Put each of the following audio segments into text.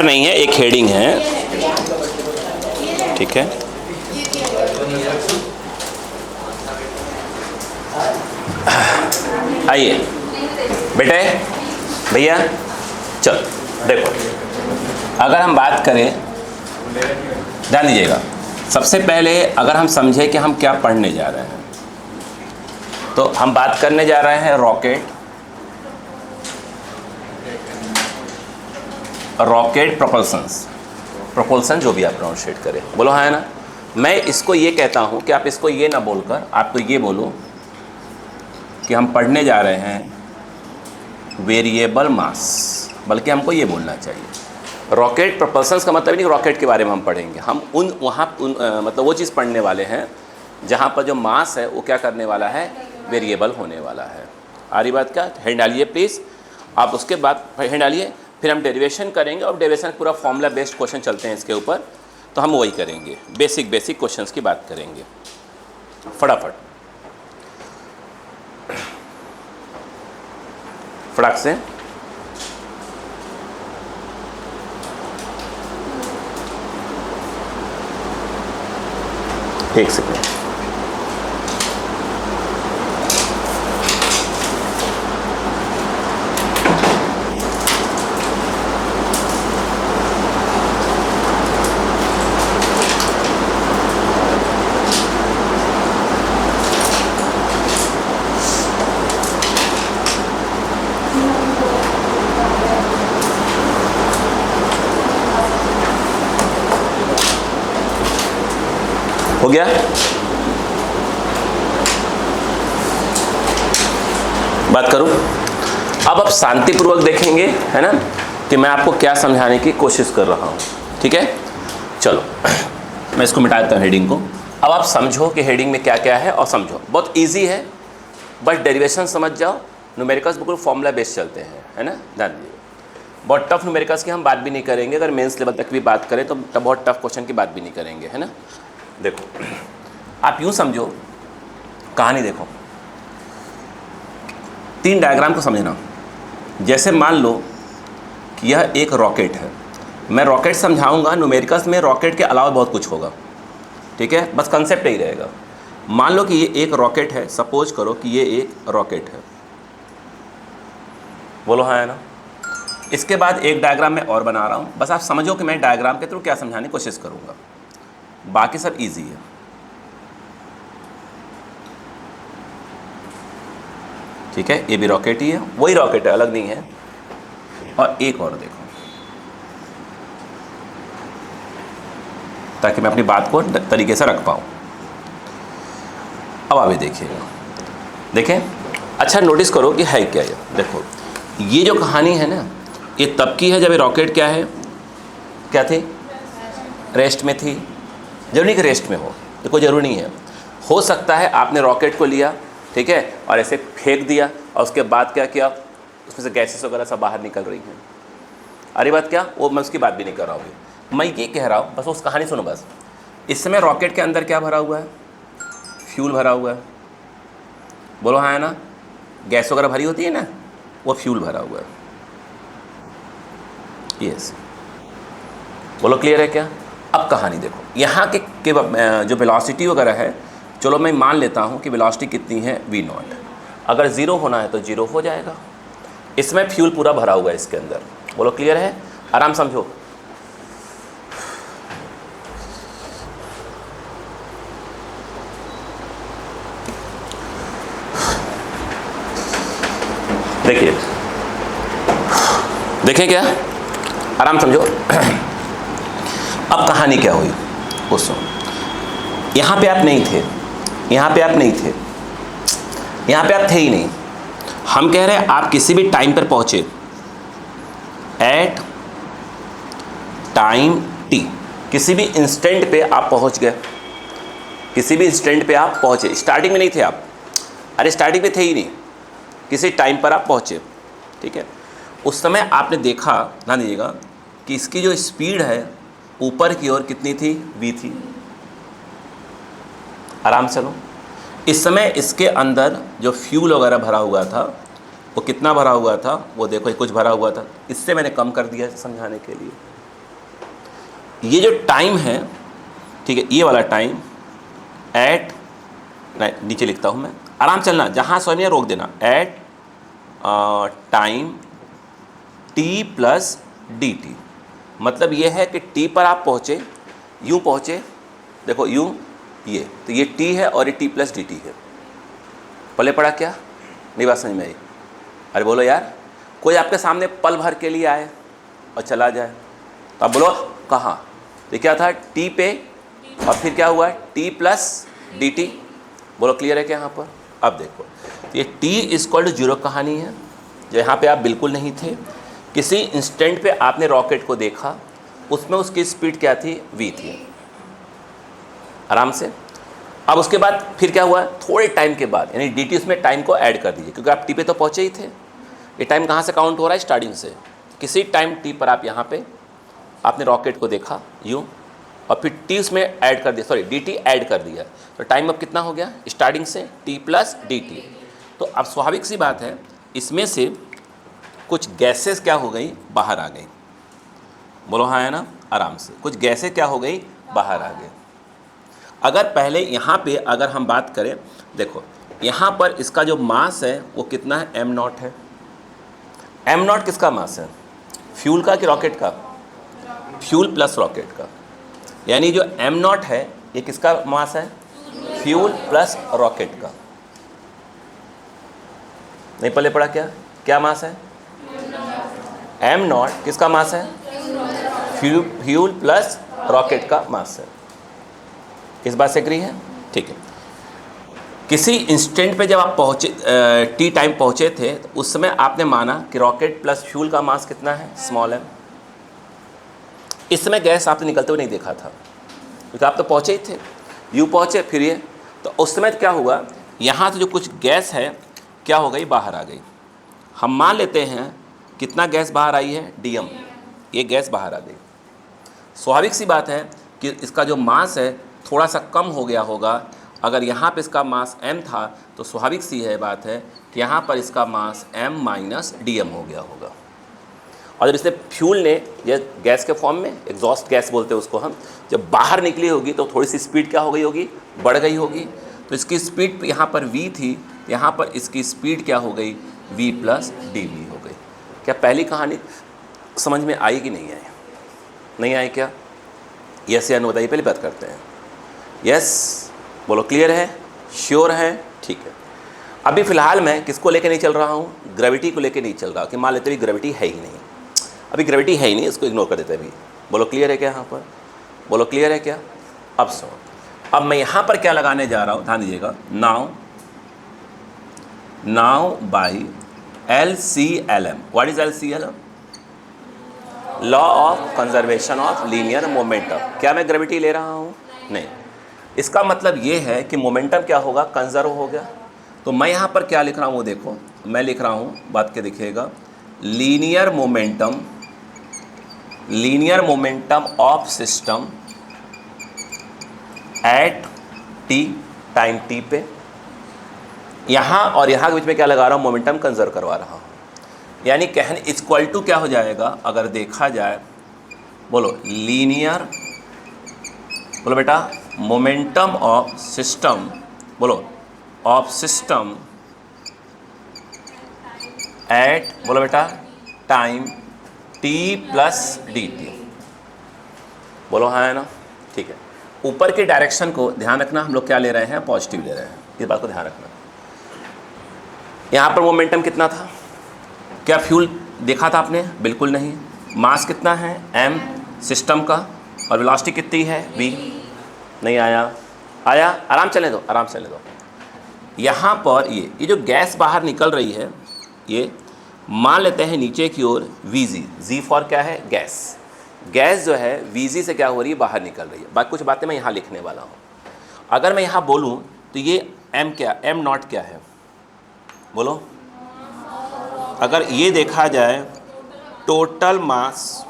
नहीं है, एक हेडिंग है, ठीक है। आइए बेटे, भैया चल देखो, अगर हम बात करें, ध्यान दीजिएगा, सबसे पहले अगर हम समझें कि हम क्या पढ़ने जा रहे हैं, तो हम बात करने जा रहे हैं रॉकेट प्रोपल्सन जो भी आप प्रोनाउंशिएट करें, बोलो हाँ है ना। मैं इसको ये कहता हूँ कि आप इसको ये ना बोलकर आप तो ये बोलो कि हम पढ़ने जा रहे हैं वेरिएबल मास, बल्कि हमको ये बोलना चाहिए। रॉकेट प्रोपल्सन का मतलब नहीं रॉकेट के बारे में हम पढ़ेंगे, हम मतलब वो चीज़ पढ़ने वाले हैं जहाँ पर जो मास है वो क्या करने वाला है, वेरिएबल होने वाला है। आ रही बात क्या? हैंड डालिए प्लीज़, आप उसके बाद हैंड डालिए, फिर हम डेरिवेशन करेंगे और डेरिवेशन पूरा फॉर्मूला बेस्ड क्वेश्चन चलते हैं इसके ऊपर, तो हम वही करेंगे, बेसिक क्वेश्चंस की बात करेंगे फटाक से। एक सेकेंड, हो गया? बात करूं? अब आप शांतिपूर्वक देखेंगे, है ना, कि मैं आपको क्या समझाने की कोशिश कर रहा हूं, ठीक है। चलो मैं इसको मिटा देता हूं हेडिंग को। अब आप समझो कि हेडिंग में क्या क्या है और समझो, बहुत इजी है, बस डेरिवेशन समझ जाओ। न्यूमेरिकल्स बिल्कुल फॉर्मूला बेस्ड चलते हैं, है ना, ध्यान दीजिए। बहुत टफ न्यूमेरिकल्स की हम बात भी नहीं करेंगे, अगर मेंस लेवल तक भी बात करें तो बहुत टफ क्वेश्चन की बात भी नहीं करेंगे, है ना। देखो आप यूँ समझो, कहानी देखो, 3 डायग्राम को समझना। जैसे मान लो कि यह एक रॉकेट है, मैं रॉकेट समझाऊंगा, न्यूमेरिकल्स में रॉकेट के अलावा बहुत कुछ होगा, ठीक है, बस कंसेप्ट यही रहेगा। मान लो कि ये एक रॉकेट है, सपोज करो कि ये एक रॉकेट है, बोलो हाँ है ना। इसके बाद एक डायग्राम मैं और बना रहा हूँ, बस आप समझो कि मैं डायग्राम के थ्रू क्या समझाने की कोशिश करूँगा, बाकी सब इजी है। ठीक है, ये भी रॉकेट ही है, वही रॉकेट है, अलग नहीं है। और एक और देखो, ताकि मैं अपनी बात को तरीके से रख पाऊँ। अब अभी देखिएगा, देखें, अच्छा नोटिस करो कि है क्या ये। देखो ये जो कहानी है ना, ये तब की है जब ये रॉकेट क्या है, क्या थी, रेस्ट में थी। जरूरी नहीं कि रेस्ट में हो, देखो जरूरी नहीं है, हो सकता है आपने रॉकेट को लिया, ठीक है, और ऐसे फेंक दिया और उसके बाद क्या किया, उसमें से गैसेस वगैरह सब बाहर निकल रही हैं। अरे बात क्या, वो मैं उसकी बात भी नहीं कर रहा हूँ, मैं ये कह रहा हूँ, बस उस कहानी सुनो बस। इस समय रॉकेट के अंदर क्या भरा हुआ है, फ्यूल भरा हुआ है, बोलो हाँ है ना। गैस वगैरह भरी होती है ना, वो फ्यूल भरा हुआ है, यस, बोलो क्लियर है क्या। अब कहानी देखो, यहाँ के जो वेलोसिटी वगैरह है, चलो मैं मान लेता हूँ कि वेलोसिटी कितनी है, v0। अगर 0 होना है तो 0 हो जाएगा। इसमें फ्यूल पूरा भरा हुआ है इसके अंदर, बोलो क्लियर है, आराम समझो। देखिए, देखें क्या, आराम समझो। अब कहानी क्या हुई वो सुनो। यहाँ पे आप नहीं थे, यहाँ पे आप नहीं थे, यहाँ पे आप थे ही नहीं। हम कह रहे हैं आप किसी भी टाइम पर पहुँचे, एट टाइम टी, किसी भी इंस्टेंट पे आप पहुँच गए, किसी भी इंस्टेंट पे आप पहुँचे। स्टार्टिंग में नहीं थे आप, अरे स्टार्टिंग में थे ही नहीं, किसी टाइम पर आप पहुँचे, ठीक है। उस समय आपने देखा, ध्यान दीजिएगा, कि इसकी जो स्पीड है ऊपर की ओर कितनी थी, v थी। आराम से लो। इस समय इसके अंदर जो फ्यूल वगैरह भरा हुआ था वो कितना भरा हुआ था, वो देखो कुछ भरा हुआ था, इससे मैंने कम कर दिया समझाने के लिए। ये जो टाइम है, ठीक है, ये वाला टाइम एट, नीचे लिखता हूँ मैं, आराम चलना, जहाँ समझ में रोक देना, at time T plus D T. मतलब ये है कि टी पर आप पहुँचे, यूँ पहुँचे, देखो यूँ, ये तो ये टी है और ये टी प्लस डी टी है। पले पड़ा क्या? नहीं बात समझ में आई? अरे बोलो यार, कोई आपके सामने पल भर के लिए आए और चला जाए तो आप बोलो कहाँ? तो क्या था? टी पे, और फिर क्या हुआ? T plus D T. बोलो क्लियर है क्या यहाँ पर? अब देखो, तो ये टी इक्वल टू जीरो कहानी है, जो यहाँ पे आप बिल्कुल नहीं थे, किसी इंस्टेंट पे आपने रॉकेट को देखा, उसमें उसकी स्पीड क्या थी? v थी, आराम से। अब उसके बाद फिर क्या हुआ? थोड़े टाइम के बाद, यानी डी टी उसमें टाइम को ऐड कर दीजिए, क्योंकि आप टी पे तो पहुँचे ही थे। ये टाइम कहाँ से काउंट हो रहा है? स्टार्टिंग से। किसी टाइम टी पर आप यहाँ पे आपने रॉकेट को देखा यूँ, और फिर टी उसमें ऐड कर दिया, सॉरी डी टी ऐड कर दिया, तो टाइम अब कितना हो गया? स्टार्टिंग से टी प्लस डी टी। तो अब स्वाभाविक सी बात है, इसमें से कुछ गैसेस क्या हो गई? बाहर आ गई। बोलो हाँ है ना? आराम से। कुछ गैसें क्या हो गई? बाहर आ गई। अगर पहले यहाँ पे अगर हम बात करें, देखो यहाँ पर इसका जो मास है वो कितना है? एम नॉट है। एम नॉट किसका मास है? फ्यूल का कि रॉकेट का? फ्यूल प्लस रॉकेट का। यानी जो एम नॉट है ये किसका मास है? फ्यूल प्लस रॉकेट का। नहीं पहले पड़ा क्या? क्या मास है? एम नॉट किसका मास है? फ्यूल प्लस रॉकेट का मास है। इस बात से एग्री है? ठीक है। किसी इंस्टेंट पे जब आप पहुँचे, टी टाइम पहुँचे थे, तो उस समय आपने माना कि रॉकेट प्लस फ्यूल का मास कितना है? Small M. इस समय गैस आपने निकलते हुए नहीं देखा था, क्योंकि आप तो पहुँचे ही थे, यू पहुँचे फिर ये, तो उस समय क्या हुआ? यहाँ से जो कुछ गैस है क्या हो गई? बाहर आ गई। हम मान लेते हैं कितना गैस बाहर आई है? डीएम। ये गैस बाहर आ गई। स्वाभाविक सी बात है कि इसका जो मास है थोड़ा सा कम हो गया होगा। अगर यहाँ पे इसका मास m था, तो स्वाभाविक सी है बात है कि यहाँ पर इसका मास m माइनस डी हो गया होगा। और जब इसने फ्यूल ने ये गैस के फॉर्म में, एग्जॉस्ट गैस बोलते हैं उसको हम, जब बाहर निकली होगी तो थोड़ी सी स्पीड क्या हो गई होगी? बढ़ गई होगी। तो इसकी स्पीड यहाँ पर v थी, यहाँ पर इसकी स्पीड क्या हो गई? v प्लस डी वी हो गई। क्या पहली कहानी समझ में आई कि नहीं आई? नहीं आई क्या? यस या नो बताइए, पहले बात करते हैं। यस बोलो, क्लियर है? श्योर है? ठीक है। अभी फ़िलहाल मैं किसको लेके नहीं चल रहा हूँ? ग्रेविटी को लेके नहीं चल रहा, कि मान लेते भी ग्रेविटी है ही नहीं। अभी ग्रेविटी है ही नहीं, इसको इग्नोर कर देते अभी। बोलो क्लियर है क्या यहाँ पर? बोलो क्लियर है क्या? अब सुनो, अब मैं यहाँ पर क्या लगाने जा रहा हूँ, ध्यान दीजिएगा। Now by LCLM। What is LCLM? Law of conservation of linear momentum. क्या मैं ग्रेविटी ले रहा हूँ? नहीं। इसका मतलब ये है कि मोमेंटम क्या होगा? कंजर्व हो गया। तो मैं यहाँ पर क्या लिख रहा हूँ वो देखो, मैं लिख रहा हूँ, बात के देखिएगा, linear momentum of system at T, time T पे। यहाँ और यहाँ के बीच में क्या लगा रहा हूँ? मोमेंटम कंजर्व करवा रहा हूँ। यानी कहने इक्वल टू क्या हो जाएगा अगर देखा जाए? बोलो लीनियर, बोलो बेटा, मोमेंटम ऑफ सिस्टम, बोलो ऑफ सिस्टम एट, बोलो बेटा, time T plus D T. बोलो हाँ है ना? ठीक है। ऊपर के डायरेक्शन को ध्यान रखना, हम लोग क्या ले रहे हैं? पॉजिटिव ले रहे हैं, इस बात को ध्यान रखना। यहाँ पर मोमेंटम कितना था? क्या फ्यूल देखा था आपने? बिल्कुल नहीं। मास कितना है? m सिस्टम का, और वेलोसिटी कितनी है? v। नहीं आया? आया? आराम चलने दो, आराम चलने दो। यहाँ पर ये जो गैस बाहर निकल रही है, ये मान लेते हैं नीचे की ओर vg। z फॉर क्या है? गैस। गैस जो है vg से क्या हो रही है? बाहर निकल रही है। कुछ बातें मैं यहाँ लिखने वाला हूँ। अगर मैं यहाँ बोलूँ तो ये m क्या? m नॉट क्या है? बोलो। अगर ये देखा जाए, टोटल मास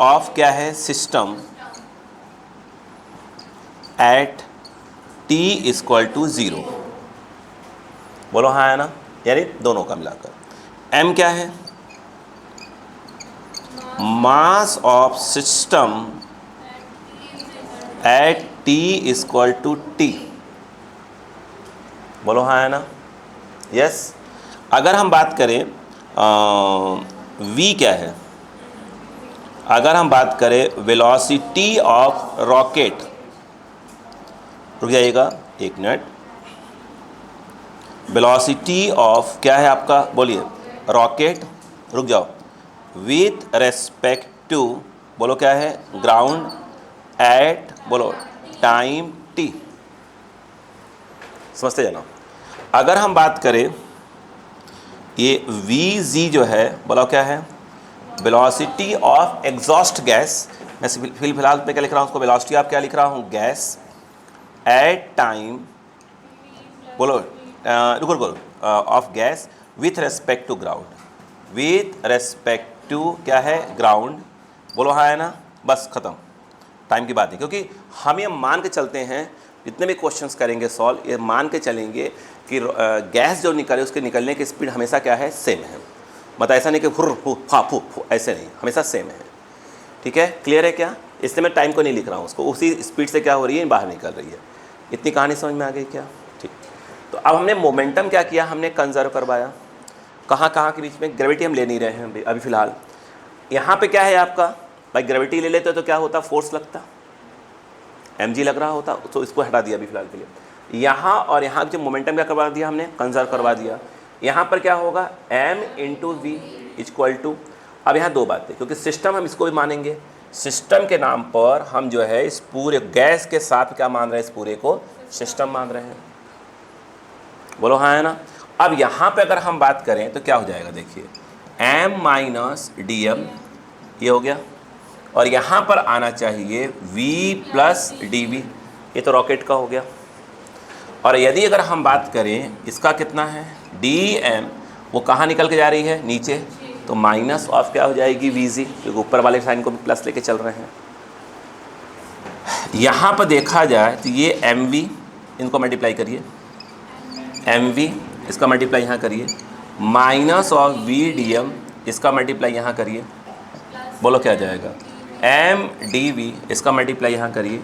ऑफ क्या है? System at t equal to 0। बोलो हाँ है ना? यानी दोनों का मिलाकर m क्या है? Mass of system at T equal to T. बोलो हाँ है ना? यस। अगर हम बात करें v क्या है, अगर हम बात करें वेलोसिटी ऑफ रॉकेट, रुक जाइएगा एक मिनट, वेलोसिटी ऑफ क्या है आपका, बोलिए, रॉकेट, रुक जाओ, विथ रेस्पेक्ट टू, बोलो क्या है, ग्राउंड, एट, बोलो, टाइम टी। समझते जाना। अगर हम बात करें ये वी जी जो है, बोलो क्या है, वेलोसिटी ऑफ एग्जॉस्ट गैस, मैं फिलहाल मैं क्या लिख रहा हूँ उसको, वेलोसिटी ऑफ क्या लिख रहा हूँ, गैस, एट टाइम, बोलो रुको रुको, of gas with respect to ground, with respect to क्या है, ग्राउंड, बोलो हाँ है ना? बस ख़त्म, टाइम की बात है, क्योंकि हम ये मान के चलते हैं, जितने भी क्वेश्चंस करेंगे सॉल्व, ये मान के चलेंगे कि गैस जो निकले उसके निकलने की स्पीड हमेशा क्या है, सेम है। मतलब ऐसा नहीं कि फुर फू फा फू फू, ऐसे नहीं, हमेशा सेम है। ठीक है, क्लियर है क्या? इसलिए मैं टाइम को नहीं लिख रहा हूँ, उसको उसी स्पीड से क्या हो रही है, बाहर निकल रही है। इतनी कहानी समझ में आ गई क्या? ठीक। तो अब हमने मोमेंटम क्या किया, हमने कंजर्व करवाया। कहाँ कहाँ के बीच में, ग्रेविटी हम ले नहीं रहे हैं अभी फ़िलहाल। यहाँ पे क्या है आपका, भाई ग्रेविटी ले लेते तो क्या होता, फोर्स लगता, mg लग रहा होता, तो इसको हटा दिया अभी फ़िलहाल के लिए। यहाँ और यहाँ जो मोमेंटम क्या करवा दिया हमने, कंजर्व करवा दिया। यहाँ पर क्या होगा, m into V equal to, अब यहाँ दो बातें, क्योंकि सिस्टम हम इसको भी मानेंगे, सिस्टम के नाम पर हम जो है इस पूरे गैस के साथ क्या मान रहे हैं, इस पूरे को सिस्टम मान रहे हैं। बोलो हाँ है ना? अब यहाँ पे अगर हम बात करें तो क्या हो जाएगा, देखिए m माइनस डी एम, ये हो गया, और यहाँ पर आना चाहिए v प्लस डी वी, ये तो रॉकेट का हो गया। और यदि अगर हम बात करें इसका कितना है, डी एम, वो कहाँ निकल के जा रही है, नीचे, तो माइनस ऑफ क्या हो जाएगी, वी जी, क्योंकि ऊपर वाले साइन को भी प्लस लेके चल रहे हैं। यहाँ पर देखा जाए तो ये एम वी, इनको मल्टीप्लाई करिए, एम वी इसका मल्टीप्लाई यहाँ करिए, minus of V D M इसका मल्टीप्लाई यहाँ करिए, बोलो क्या आ जाएगा, एम डी वी इसका मल्टीप्लाई यहाँ करिए,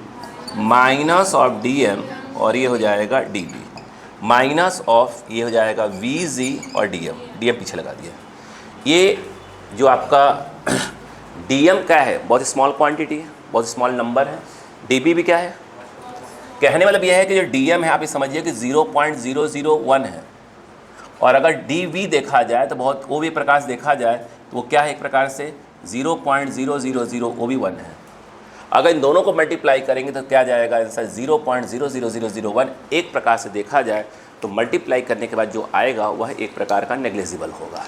माइनस ऑफ डी एम, और ये हो जाएगा डी वी, माइनस ऑफ ये हो जाएगा वी जी और डी एम पीछे लगा दिया। ये जो आपका डी एम क्या है, बहुत स्मॉल क्वांटिटी है, बहुत स्मॉल नंबर है। डी बी भी क्या है, कहने मतलब यह है कि जो डी एम है आप ये समझिए कि 0.001 है, और अगर डी वी देखा जाए तो बहुत, वो भी प्रकाश देखा जाए तो वो क्या है, एक प्रकार से 0.000 वो भी 1 है। अगर इन दोनों को मल्टीप्लाई करेंगे तो क्या जाएगा आंसर, 0.00001। एक प्रकार से देखा जाए तो मल्टीप्लाई करने के बाद जो आएगा वह एक प्रकार का नेग्लिजिबल होगा।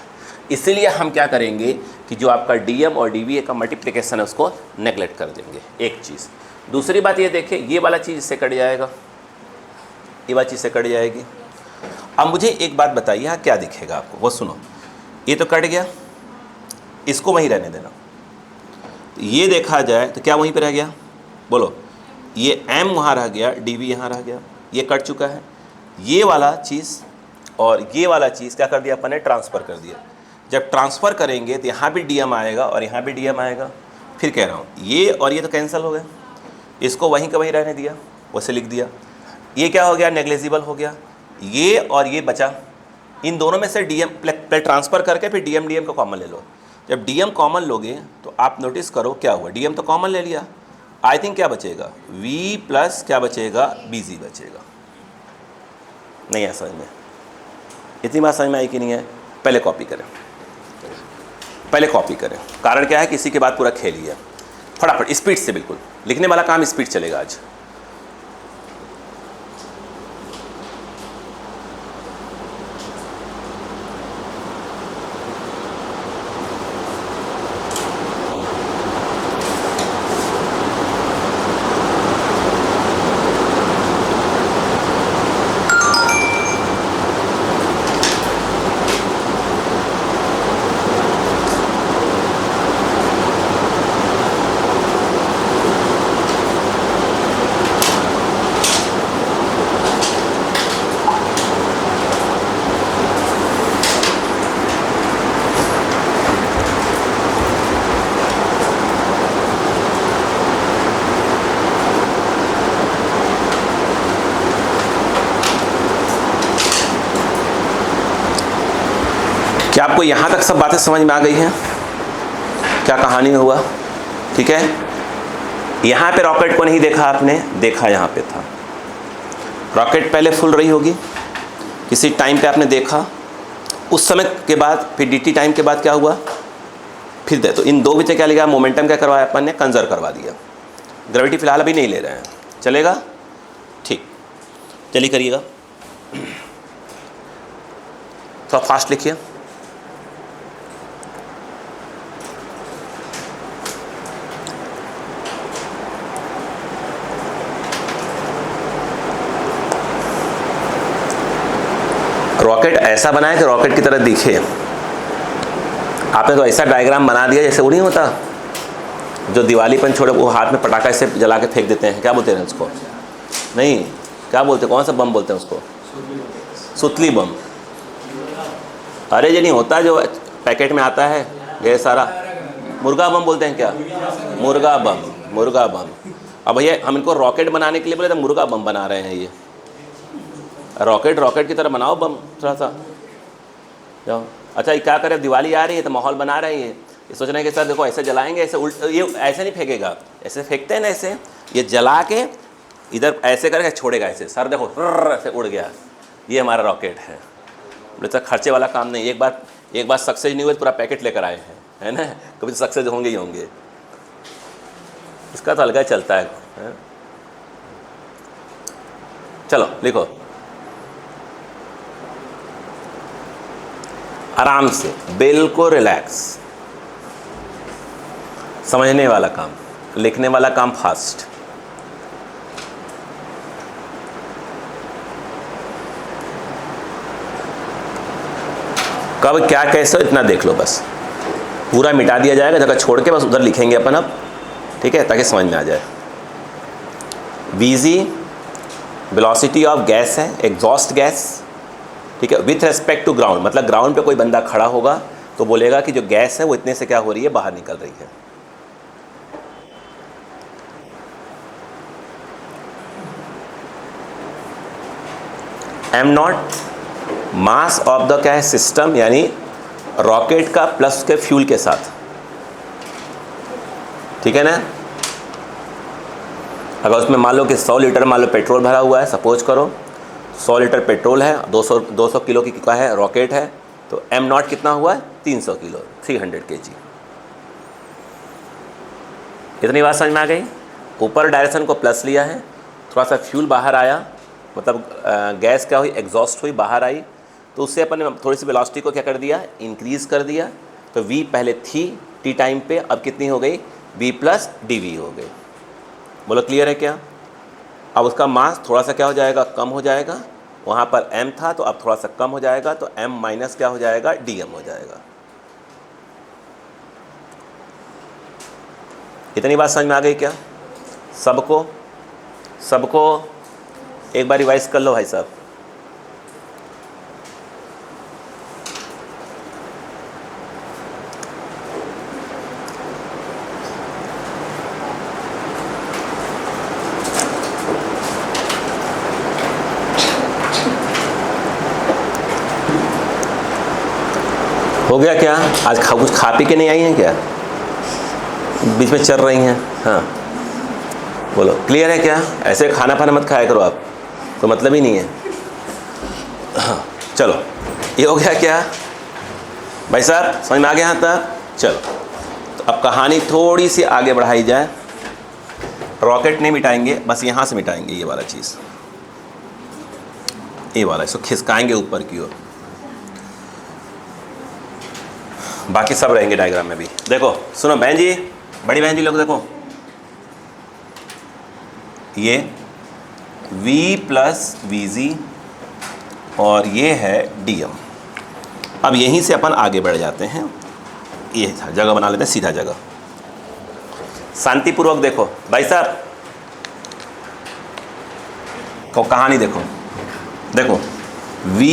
इसलिए हम क्या करेंगे कि जो आपका डीएम और डीवीए का मल्टीप्लिकेशन है उसको नेग्लेक्ट कर देंगे, एक चीज़। दूसरी बात ये देखिए, ये वाला चीज़ इससे कट जाएगा, ये वाली चीज़ से कट जाएगी। अब मुझे एक बात बताइए, यहाँ क्या दिखेगा आपको, वो सुनो, ये तो कट गया, इसको वहीं रहने देना। ये देखा जाए तो क्या वहीं पर रह गया, बोलो, ये m वहाँ रह गया, dv यहाँ रह गया, ये कट चुका है। ये वाला चीज़ और ये वाला चीज़ क्या कर दिया अपन ने, ट्रांसफ़र कर दिया। जब ट्रांसफ़र करेंगे तो यहाँ भी dm आएगा और यहाँ भी dm आएगा। फिर कह रहा हूँ ये और ये तो कैंसिल हो गए, इसको वहीं का वहीं रहने दिया, वैसे लिख दिया। ये क्या हो गया, नेग्लिजिबल हो गया। ये और ये बचा, इन दोनों में से dm ट्रांसफ़र करके फिर dm का कॉमन ले लो। जब dm कॉमन लोगे तो आप नोटिस करो क्या हुआ, dm तो कॉमन ले लिया, आई थिंक क्या बचेगा, v प्लस क्या बचेगा, bg बचेगा। नहीं है समझ में, इतनी बात समझ में आई कि नहीं है? पहले कॉपी करें, पहले कॉपी करें। कारण क्या है, किसी के बाद पूरा खेल ही है। फटाफट स्पीड से, बिल्कुल लिखने वाला काम स्पीड चलेगा आज। क्या आपको यहाँ तक सब बातें समझ में आ गई हैं? क्या कहानी में हुआ? ठीक है, यहाँ पे रॉकेट को नहीं देखा आपने, देखा यहाँ पे था। रॉकेट पहले फुल रही होगी, किसी टाइम पे आपने देखा, उस समय के बाद फिर dt टाइम के बाद क्या हुआ, फिर दे। तो इन दो बीच क्या लिखा, मोमेंटम क्या करवाया अपन ने, कंजर्व करवा दिया। ग्रेविटी फिलहाल अभी नहीं ले रहे हैं, चलेगा? ठीक, चलिए करिएगा, थोड़ा फास्ट लिखिए। रॉकेट ऐसा बनाए कि रॉकेट की तरह दिखे। आपने तो ऐसा डायग्राम बना दिया जैसे वो नहीं होता जो दिवालीपन छोड़े वो हाथ में पटाखा ऐसे जला के फेंक देते हैं, क्या बोलते हैं उसको? नहीं, क्या बोलते हैं, कौन सा बम बोलते हैं उसको? सुतली बम। अरे ये नहीं होता जो पैकेट में आता है ढेर सारा, मुर्गा बम बोलते हैं क्या? मुर्गा बम, मुर्गा बम। अब भैया हम इनको रॉकेट बनाने के लिए बोले तो मुर्गा बम बना रहे हैं। ये रॉकेट रॉकेट की तरह बनाओ बम थोड़ा सा जाओ। अच्छा ये क्या करें, दिवाली आ रही है तो माहौल बना रहे हैं, ये सोच रहे हैं कि सर देखो ऐसे जलाएंगे, ऐसे उल्ट, ये ऐसे नहीं फेंकेगा, ऐसे फेंकते हैं ना, ऐसे ये जला के इधर ऐसे करके छोड़ेगा, ऐसे सर देखो ऐसे उड़ गया, ये हमारा रॉकेट है। बोले सर खर्चे वाला काम नहीं, एक बार सक्सेस नहीं हुए तो पूरा पैकेट लेकर आए हैं, है ना, कभी तो सक्सेस होंगे ही होंगे, इसका तो अलग चलता है। चलो लिखो आराम से, बिल्कुल रिलैक्स, समझने वाला काम, लिखने वाला काम फास्ट। कब क्या कैसे इतना देख लो, बस पूरा मिटा दिया जाएगा, जगह छोड़ के बस उधर लिखेंगे अपन अब, ठीक है, ताकि समझ में आ जाए। वीजी वेलोसिटी ऑफ गैस है, एग्जॉस्ट गैस, ठीक है, विथ रेस्पेक्ट टू ग्राउंड, मतलब ग्राउंड पे कोई बंदा खड़ा होगा तो बोलेगा कि जो गैस है वो इतने से क्या हो रही है, बाहर निकल रही है। Am not mass of the क्या है, सिस्टम, यानी रॉकेट का प्लस के फ्यूल के साथ, ठीक है ना। अगर उसमें मान लो कि 100 लीटर मान लो पेट्रोल भरा हुआ है, सपोज करो 100 लीटर पेट्रोल है, 200 किलो की क्या है, रॉकेट है, तो एम नॉट कितना हुआ है, 300 किलो, 300 kg। इतनी बात समझ में आ गई। ऊपर डायरेक्शन को प्लस लिया है, थोड़ा सा फ्यूल बाहर आया, मतलब गैस क्या हुई, एग्जॉस्ट हुई, बाहर आई, तो उससे अपन ने थोड़ी सी वेलोसिटी को क्या कर दिया, इंक्रीज़ कर दिया। तो v पहले थी टी टाइम पे, अब कितनी हो गई, v प्लस dv हो गई। बोलो क्लियर है क्या? अब उसका मास थोड़ा सा क्या हो जाएगा, कम हो जाएगा, वहाँ पर m था तो अब थोड़ा सा कम हो जाएगा, तो m माइनस क्या हो जाएगा, dm हो जाएगा। इतनी बात समझ में आ गई क्या सबको एक बार रिवाइज कर लो भाई साहब। हो गया क्या? आज कुछ खा पी के नहीं आई हैं क्या? बीच में चल रही हैं? हाँ बोलो, क्लियर है क्या? ऐसे खाना पाना मत खाया करो आप, कोई मतलब ही नहीं है। हाँ चलो, ये हो गया क्या भाई साहब, समझ में आ गया यहाँ तक? चलो तो अब कहानी थोड़ी सी आगे बढ़ाई जाए। रॉकेट नहीं मिटाएंगे, बस यहाँ से मिटाएंगे ये वाला चीज़, ये वाला, इसको खिसकाएंगे ऊपर की ओर, बाकी सब रहेंगे डायग्राम में भी। देखो सुनो बहन जी, बड़ी बहन जी लोग देखो, ये v प्लस वीजी और ये है dm। अब यहीं से अपन आगे बढ़ जाते हैं, ये जगह बना लेते हैं, सीधा जगह, शांतिपूर्वक देखो भाई साहब को कहानी देखो। देखो v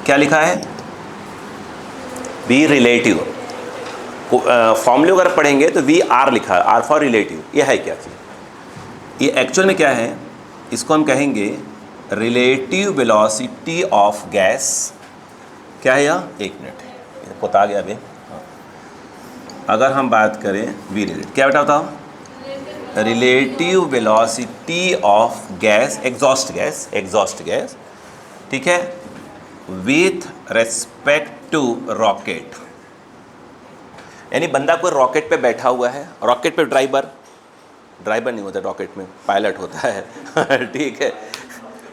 क्या लिखा है, v रिलेटिव, फॉर्मूले अगर पढ़ेंगे तो वी आर लिखा है, आर फॉर रिलेटिव। ये है क्या चीज़, ये एक्चुअल में क्या है, इसको हम कहेंगे रिलेटिव वेलोसिटी ऑफ गैस। क्या है यह, एक मिनट पोता गया अभी। अगर हम बात करें वी रिलेटिव, क्या बेटा बताओ, relative velocity of gas, exhaust gas, ठीक है, विथ रेस्पेक्ट टू रॉकेट। यानी बंदा कोई रॉकेट पे बैठा हुआ है, रॉकेट पे ड्राइवर नहीं होता रॉकेट में, पायलट होता है ठीक है,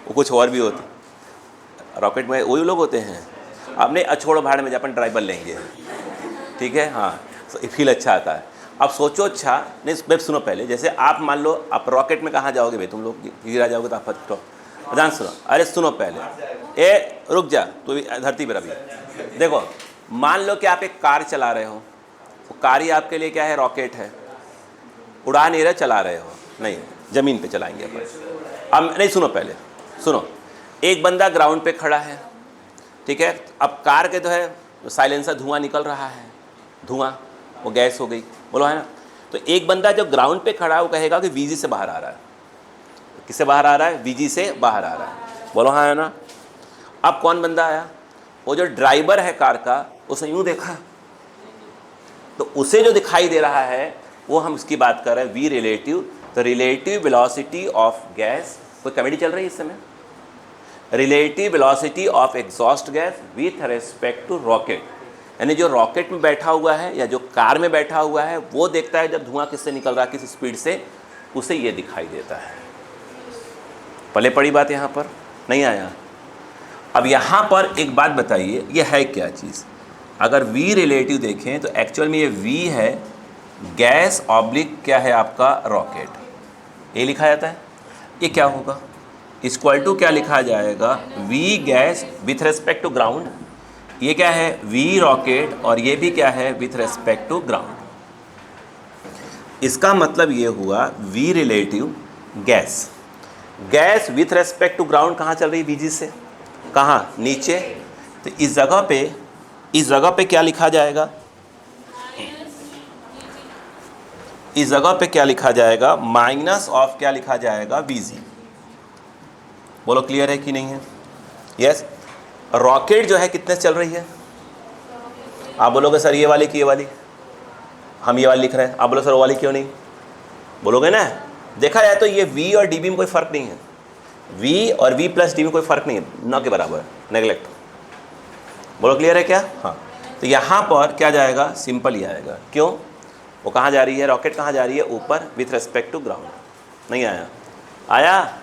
वो कुछ और भी होता, रॉकेट में वही लोग होते हैं। आपने अछोड़ भाड़ में अपन ड्राइवर लेंगे, ठीक है, हाँ, फील अच्छा आता है। अब सोचो, अच्छा नहीं वेब सुनो पहले, जैसे आप मान लो आप रॉकेट में कहाँ जाओगे भाई, तुम लोग गिरा जाओगे तो आप ध्यान सुनो, अरे सुनो पहले, ए रुक जा तू भी धरती पर अभी। देखो मान लो कि आप एक कार चला रहे हो, वो कार ही आपके लिए क्या है, रॉकेट है, उड़ा नहीं रहे, चला रहे हो, नहीं ज़मीन पे चलाएंगे अपन। अब नहीं सुनो पहले सुनो, एक बंदा ग्राउंड पे खड़ा है, ठीक है, अब कार के तो है साइलेंसर धुआं निकल रहा है, धुआं वो गैस हो गई, बोलो है ना। तो एक बंदा जो ग्राउंड पे खड़ा है वो कहेगा कि वीजी से बाहर आ रहा है, किससे बाहर आ रहा है, वीजी से बाहर आ रहा है, बोलो हाँ है ना। अब कौन बंदा आया, वो जो ड्राइवर है कार का, उसने यूँ देखा, तो उसे जो दिखाई दे रहा है वो हम उसकी बात कर रहे हैं वी रिलेटिव। तो रिलेटिव वेलोसिटी ऑफ गैस, कोई कॉमेडी चल रही है इस समय, relative velocity of exhaust gas with respect to rocket. यानी जो रॉकेट में बैठा हुआ है या जो कार में बैठा हुआ है वो देखता है जब धुआं किससे निकल रहा है, किस स्पीड से, उसे ये दिखाई देता है। पले पड़ी बात यहाँ पर नहीं आया। अब यहाँ पर एक बात बताइए, ये है क्या चीज़, अगर वी रिलेटिव देखें तो एक्चुअल में ये वी है गैस ऑब्लिक क्या है आपका रॉकेट, ये लिखा जाता है। ये क्या होगा, इक्वल टू क्या लिखा जाएगा, V gas with respect to ground, ये क्या है वी रॉकेट, और ये भी क्या है विथ रेस्पेक्ट टू ग्राउंड। इसका मतलब ये हुआ V relative gas, gas with respect to ground कहाँ चल रही है, वीजी से कहाँ, नीचे। तो इस जगह पे क्या लिखा जाएगा, इस जगह पे क्या लिखा जाएगा, माइनस ऑफ क्या लिखा जाएगा, वीजी। बोलो क्लियर है कि नहीं है। यस, रॉकेट जो है कितने से चल रही है, आप बोलोगे सर ये वाली कि ये वाली, हम ये वाली लिख रहे हैं, आप बोलो सर वो वाली क्यों नहीं, बोलोगे ना। देखा जाए तो ये v और db में कोई फ़र्क नहीं है, v और v प्लस डी में कोई फ़र्क नहीं है, न के बराबर है, नेगलेक्ट। बोलो क्लियर है क्या। हाँ, तो यहाँ पर क्या जाएगा, सिंपल ही आएगा। क्यों, वो कहाँ जा रही है, रॉकेट कहाँ जा रही है, ऊपर विथ रेस्पेक्ट टू ग्राउंड। नहीं आया, आया।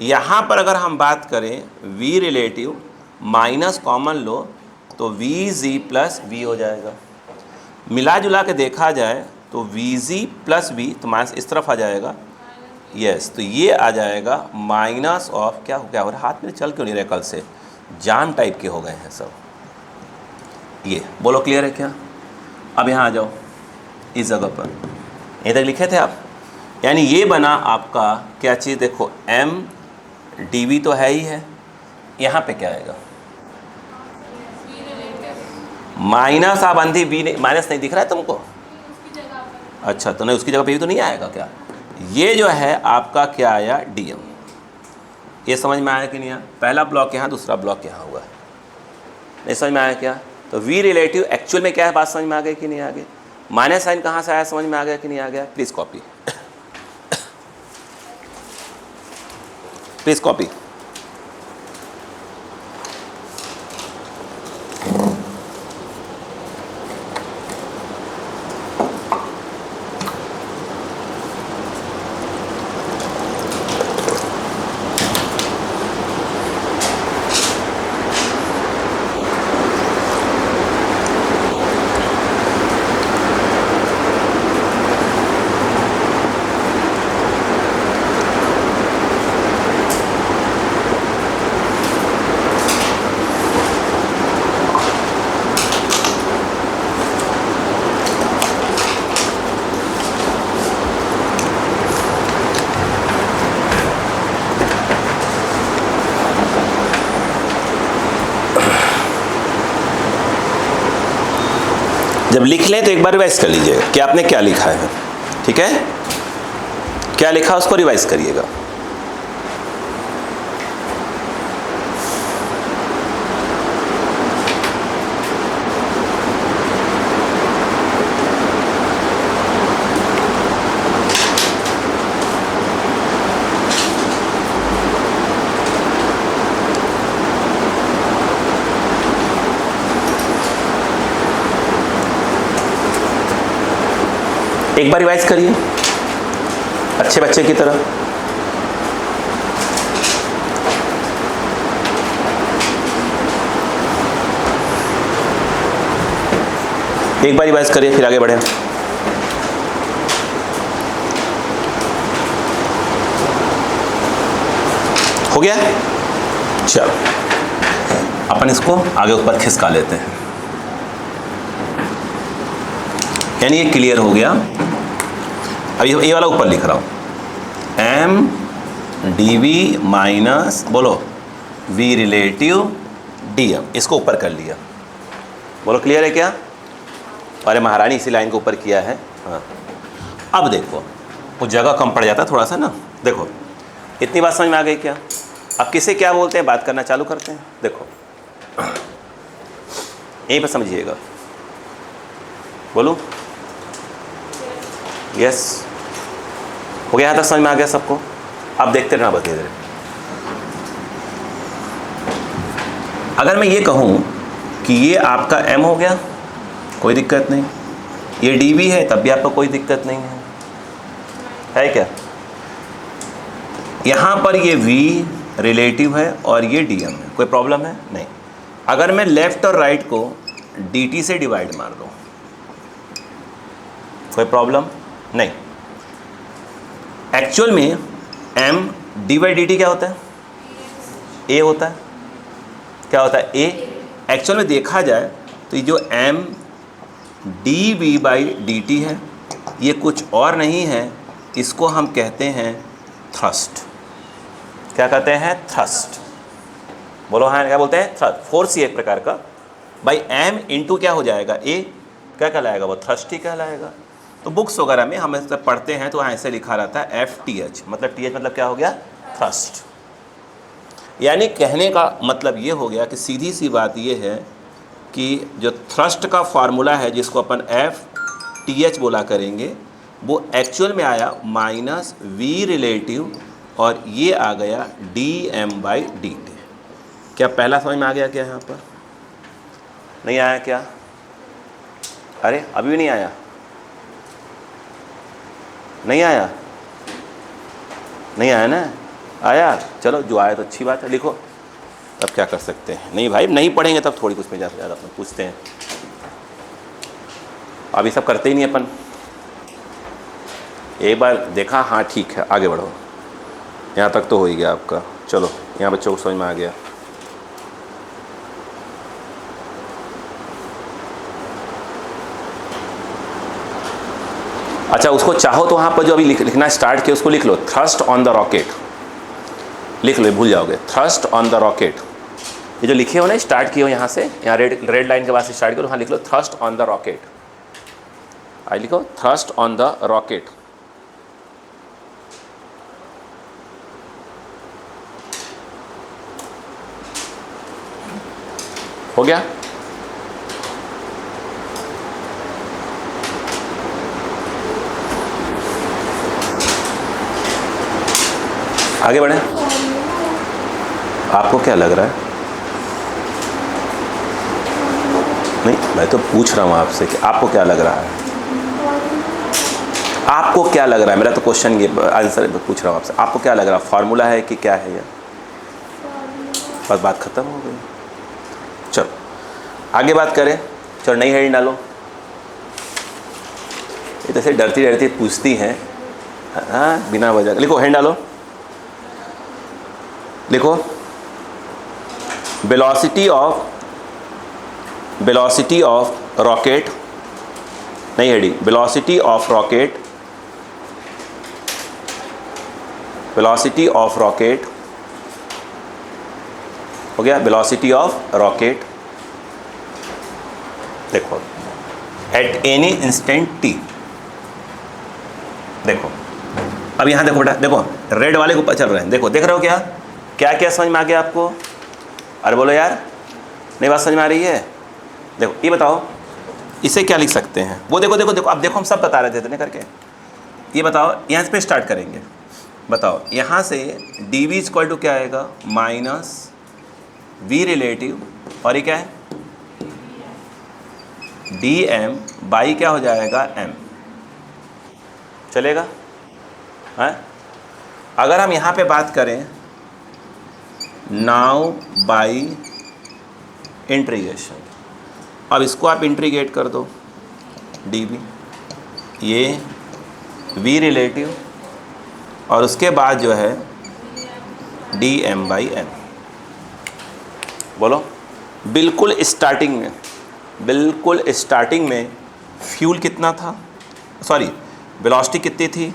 यहाँ पर अगर हम बात करें v रिलेटिव माइनस कॉमन लो तो वी जी प्लस वी हो जाएगा। मिला जुला के देखा जाए तो वी जी प्लस वी, तो माइनस इस तरफ आ जाएगा, यस, तो ये आ जाएगा माइनस ऑफ क्या हो, क्या हो रहा है, हाथ में चल क्यों नहीं रहे, कल से जाम टाइप के हो गए हैं सब। ये बोलो क्लियर है क्या। अब यहाँ आ जाओ इस जगह पर, यहीं तक लिखे थे आप, यानी ये बना आपका क्या चीज़, देखो m dv तो है ही है, यहाँ पे क्या आएगा, माइनस। आप अंधी v नहीं, माइनस नहीं दिख रहा है तुमको, अच्छा तो नहीं उसकी जगह पे भी तो नहीं आएगा क्या। ये जो है आपका क्या आया, dm। ये समझ में आया कि नहीं आया, पहला ब्लॉक यहाँ, दूसरा ब्लॉक यहाँ हुआ है, नहीं समझ में आया क्या। तो v रिलेटिव एक्चुअल में क्या है, बात समझ में आ गई कि नहीं आ गई, माइनस साइन कहाँ से आया, समझ में आ गया कि नहीं आ गया। Please copy please copy. जब लिख लें तो एक बार रिवाइज कर लीजिएगा कि आपने क्या लिखा है, ठीक है, क्या लिखा उसको रिवाइज करिएगा। एक बार रिवाइज करिए अच्छे बच्चे की तरह। एक बार रिवाइज करिए फिर आगे बढ़े। हो गया? चलो अपन इसको आगे ऊपर खिसका लेते हैं। यानी ये क्लियर हो गया। अब ये वाला ऊपर लिख रहा हूँ, एम डी वी माइनस बोलो वी रिलेटिव डी एम, इसको ऊपर कर लिया। बोलो क्लियर है क्या? अरे महारानी इसी लाइन को ऊपर किया है। हाँ, अब देखो वो जगह कम पड़ जाता थोड़ा सा ना। देखो इतनी बात समझ में आ गई क्या? अब किसे क्या बोलते हैं बात करना चालू करते हैं। देखो यहीं पर समझिएगा, बोलो यस। हो गया? यहाँ तक समझ में आ गया सबको? अब देखते रहना बस धीरे। अगर मैं ये कहूँ कि ये आपका m हो गया, कोई दिक्कत नहीं। ये dv है तब भी आपको कोई दिक्कत नहीं है क्या? यहाँ पर ये v रिलेटिव है और ये dm है, कोई प्रॉब्लम है? नहीं। अगर मैं लेफ्ट और राइट को dt से डिवाइड मार दूँ, कोई प्रॉब्लम नहीं। एक्चुअल में m d/dt क्या होता है? a होता है। क्या होता है? a। एक्चुअल में देखा जाए तो ये जो m dv/dt है ये कुछ और नहीं है, इसको हम कहते हैं थ्रस्ट। क्या कहते हैं? थ्रस्ट। बोलो हाँ, क्या बोलते हैं? थ्रस्ट। फोर्स ही एक प्रकार का। भाई m इंटू क्या हो जाएगा? a। क्या कहलाएगा? वो थ्रस्ट ही कहलाएगा। तो बुक्स वगैरह में हम ऐसे पढ़ते हैं तो वहाँ ऐसे लिखा रहता है FTH, मतलब TH मतलब क्या हो गया? थ्रस्ट। यानी कहने का मतलब ये हो गया कि सीधी सी बात ये है कि जो थ्रस्ट का फार्मूला है जिसको अपन FTH बोला करेंगे, वो एक्चुअल में आया माइनस V रिलेटिव और ये आ गया dm/dt। क्या पहला समझ में आ गया क्या? यहाँ पर नहीं आया क्या? अरे अभी भी नहीं आया? नहीं आया? नहीं आया ना? आया? चलो जो आया तो अच्छी बात है, लिखो। तब क्या कर सकते हैं? नहीं भाई नहीं पढ़ेंगे तब थोड़ी कुछ में ज़्यादा अपन पूछते हैं। अभी सब करते ही नहीं अपन। एक बार देखा, हाँ ठीक है, आगे बढ़ो। यहाँ तक तो हो ही गया आपका। चलो यहाँ बच्चों को समझ में आ गया। अच्छा, उसको चाहो तो वहाँ पर जो अभी लिखना स्टार्ट किया उसको लिख लो, थ्रस्ट ऑन द रॉकेट लिख लो, भूल जाओगे। थ्रस्ट ऑन द रॉकेट, ये जो लिखे हो ना, स्टार्ट किए हो यहाँ से, यहाँ रेड लाइन के बाद से स्टार्ट करो, हाँ लिख लो थ्रस्ट ऑन द रॉकेट। आई लिखो थ्रस्ट ऑन द रॉकेट। हो गया? आगे बढ़े। आपको क्या लग रहा है? नहीं, मैं तो पूछ रहा हूँ आपसे कि आपको क्या लग रहा है? आपको क्या लग रहा है? मेरा तो क्वेश्चन ये आंसर पूछ रहा हूँ आपसे। आपको क्या लग रहा है? फार्मूला है कि क्या है? ये बस बात खत्म हो गई। चलो आगे बात करें। चलो नई हेडिंग डालो। ये जैसे डरती डरती पूछती हैं, हाँ बिना वजह। लिखो हेडिंग डालो, लिखो वेलोसिटी ऑफ रॉकेट। नहीं heading, velocity of rocket, velocity of rocket. हो गया? Velocity of rocket. देखो एट एनी इंस्टेंट टी। देखो अब यहाँ देखो बेटा, देखो रेड वाले के ऊपर चल रहे हैं। देखो देख रहे हो क्या क्या क्या समझ में आ गया आपको? अरे बोलो यार, नहीं बात समझ में आ रही है? देखो ये बताओ इसे क्या लिख सकते हैं? वो देखो देखो देखो, अब देखो हम सब बता रहे थे इतने करके। ये बताओ, यहाँ पे स्टार्ट करेंगे। बताओ यहाँ से डी वी इक्वल टू क्या आएगा? माइनस वी रिलेटिव, और ये क्या है? डी एम बाई क्या हो जाएगा? एम। चलेगा? हैं? अगर हम यहाँ पे बात करें नाउ बाई इंट्रीगेशन, अब इसको आप इंट्रीगेट कर दो dv, ये v रिलेटिव और उसके बाद जो है dm/m। बोलो, बिल्कुल स्टार्टिंग में फ्यूल कितना था, सॉरी वेलोसिटी कितनी थी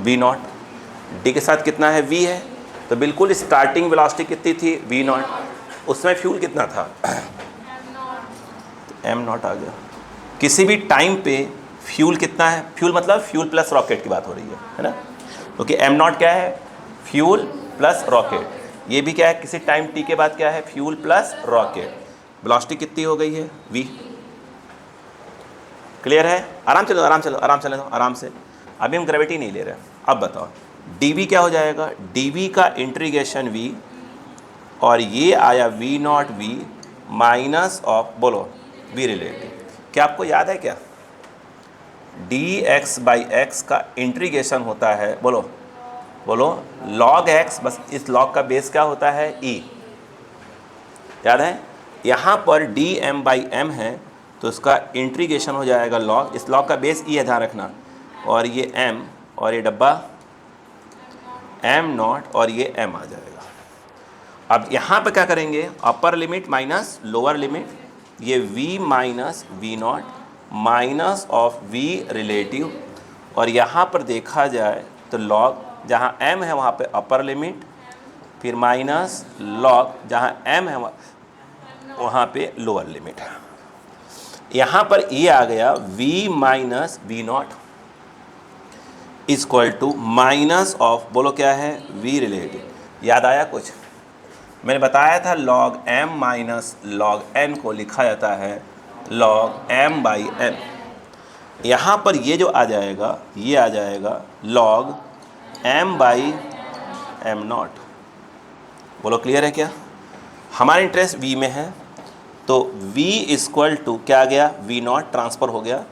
v0, d के साथ कितना है v है, तो बिल्कुल स्टार्टिंग वेलोसिटी कितनी थी v0, उसमें फ्यूल कितना था m0 आ गया। किसी भी टाइम पे फ्यूल कितना है, फ्यूल मतलब फ्यूल प्लस रॉकेट की बात हो रही है ना, क्योंकि m0 क्या है, फ्यूल प्लस रॉकेट, ये भी क्या है, किसी टाइम t के बाद क्या है, फ्यूल प्लस रॉकेट। वेलोसिटी कितनी हो गई है v। क्लियर है? आराम चलो आराम से, अभी हम ग्रेविटी नहीं ले रहे। अब बताओ dv क्या हो जाएगा, dv का इंट्रीगेशन v और ये आया v0v माइनस ऑफ, बोलो v रिलेटिव। क्या आपको याद है क्या, dx/x का इंट्रीगेशन होता है, बोलो log x, बस इस log का बेस क्या होता है e, याद है? यहाँ पर dm/m है तो इसका इंट्रीगेशन हो जाएगा log, इस log का बेस e है, ध्यान रखना, और ये m और ये डब्बा m0 और ये m आ जाएगा। अब यहाँ पे क्या करेंगे, upper limit minus lower limit, ये v minus v0 minus of v relative, और यहाँ पर देखा जाए तो log जहाँ m है वहाँ पे अपर लिमिट, फिर माइनस log जहाँ m है वहाँ पे लोअर लिमिट। यहाँ पर ये आ गया v minus v0 equal to minus of, बोलो क्या है, v रिलेटिव। याद आया कुछ? मैंने बताया था log m minus log n को लिखा जाता है log m/m। यहाँ पर ये जो आ जाएगा, ये आ जाएगा log m/m0। बोलो क्लियर है क्या? हमारा इंटरेस्ट v में है तो v इक्वल टू क्या आ गया, v0 ट्रांसफ़र हो गया,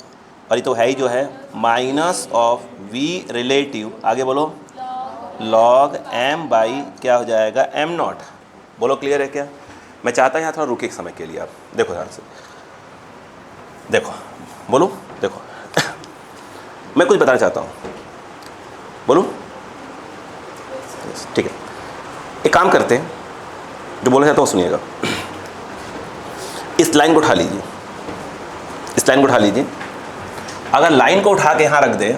और ये तो है ही जो है माइनस ऑफ v रिलेटिव, आगे बोलो log m बाई क्या हो जाएगा m0। बोलो क्लियर है क्या? मैं चाहता हूँ यहाँ थोड़ा रुके एक समय के लिए, आप देखो ध्यान से, देखो बोलो, देखो मैं कुछ बताना चाहता हूँ, बोलो ठीक है। एक काम करते हैं, जो बोलना चाहता हूँ सुनिएगा। इस लाइन को उठा लीजिए, इस लाइन को उठा लीजिए। अगर लाइन को उठा के यहाँ रख दे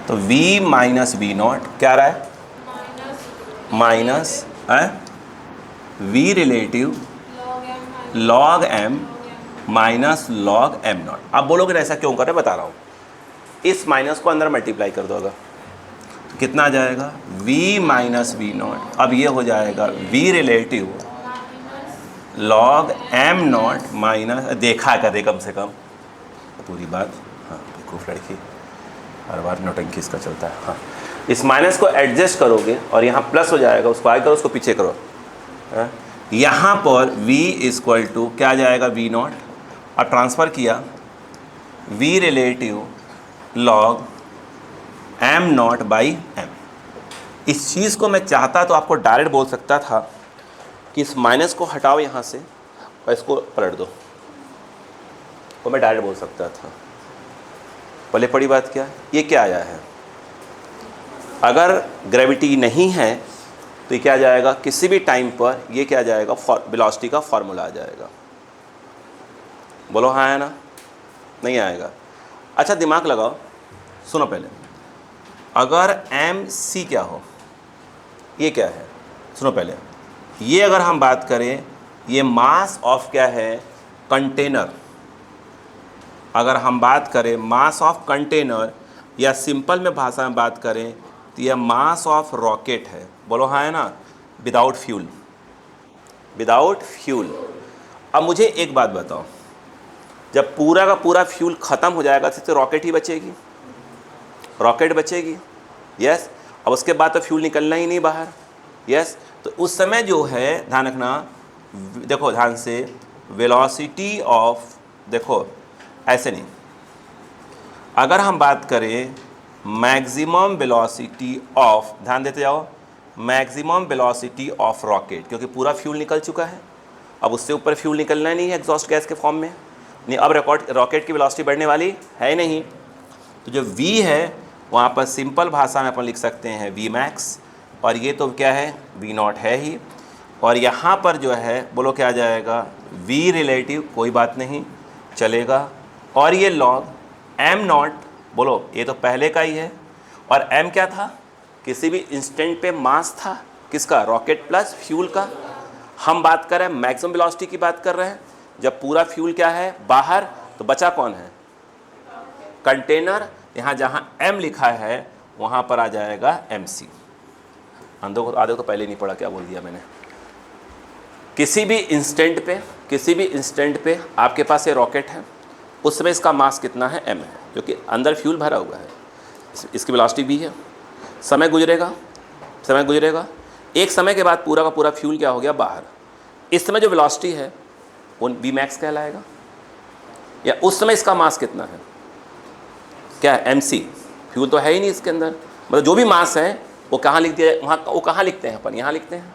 तो v माइनस v0 क्या आ रहा है, minus v relative log m minus log m0। आप बोलोगे ना ऐसा क्यों कर रहे, बता रहा हूँ। इस माइनस को अंदर मल्टीप्लाई कर दो, अगर तो कितना आ जाएगा, v माइनस v0, अब ये हो जाएगा v relative log m0 minus, देखा कर दे कम से कम पूरी बात, हाँ बेवकूफ़ लड़की, हर बार नौटंकी इसका चलता है। हाँ, इस माइनस को एडजस्ट करोगे और यहाँ प्लस हो जाएगा, उसको आगे करो, उसको पीछे करो। यहाँ पर v इक्वल टू क्या आ जाएगा, v0, और ट्रांसफ़र किया v रिलेटिव log m0/m। इस चीज़ को मैं चाहता तो आपको डायरेक्ट बोल सकता था कि इस माइनस को हटाओ यहाँ से और इसको पलट दो, तो मैं डायरेक्ट बोल सकता था। पहले पड़ी बात क्या, ये क्या आया है, अगर ग्रेविटी नहीं है तो ये क्या आ जाएगा, किसी भी टाइम पर ये क्या आ जाएगा, वेलोसिटी का फार्मूला आ जाएगा। बोलो हाँ है ना, नहीं आएगा? अच्छा दिमाग लगाओ, सुनो पहले, अगर mc क्या हो, ये क्या है, सुनो पहले, ये अगर हम बात करें, ये मास ऑफ क्या है, कंटेनर। अगर हम बात करें मास ऑफ कंटेनर, या सिंपल में भाषा में बात करें तो यह मास ऑफ रॉकेट है। बोलो हाँ है ना, विदाउट फ्यूल, विदाउट फ्यूल। अब मुझे एक बात बताओ, जब पूरा का पूरा फ्यूल ख़त्म हो जाएगा तो रॉकेट ही बचेगी, रॉकेट बचेगी, यस। अब उसके बाद तो फ्यूल निकलना ही नहीं बाहर, यस। तो उस समय जो है, ध्यान रखना, देखो ध्यान से, वेलोसिटी ऑफ, देखो ऐसे नहीं, अगर हम बात करें मैक्सिमम वेलोसिटी ऑफ, ध्यान देते जाओ, मैक्सिमम वेलोसिटी ऑफ रॉकेट, क्योंकि पूरा फ्यूल निकल चुका है, अब उससे ऊपर फ्यूल निकलना नहीं है एग्जॉस्ट गैस के फॉर्म में, नहीं अब रॉकेट की वेलोसिटी बढ़ने वाली है नहीं। तो जो v है वहाँ पर सिंपल भाषा में अपन लिख सकते हैं v मैक्स, और ये तो क्या है v नॉट है ही, और यहाँ पर जो है बोलो क्या आ जाएगा v रिलेटिव, कोई बात नहीं चलेगा, और ये लॉग m नॉट, बोलो ये तो पहले का ही है, और m क्या था, किसी भी इंस्टेंट पे मास था किसका, रॉकेट प्लस फ्यूल का। हम बात कर रहे हैं मैक्सिमम वेलोसिटी की बात कर रहे हैं, जब पूरा फ्यूल क्या है बाहर, तो बचा कौन है, कंटेनर। यहाँ जहाँ m लिखा है वहाँ पर आ जाएगा mc। आधे को पहले नहीं पढ़ा, क्या बोल दिया मैंने। किसी भी इंस्टेंट पे आपके पास ये रॉकेट है, उस समय इसका मास कितना है, m है, क्योंकि अंदर फ्यूल भरा हुआ है, इसकी वेलोसिटी भी है। समय गुजरेगा, एक समय के बाद पूरा का पूरा फ्यूल क्या हो गया बाहर, इस समय जो वेलोसिटी है वो v मैक्स कहलाएगा, या उस समय इसका मास कितना है, क्या है mc, फ्यूल तो है ही नहीं इसके अंदर, मतलब जो भी मास है वो कहाँ लिख दिया, वहाँ वो कहाँ लिखते हैं अपन, यहाँ लिखते हैं,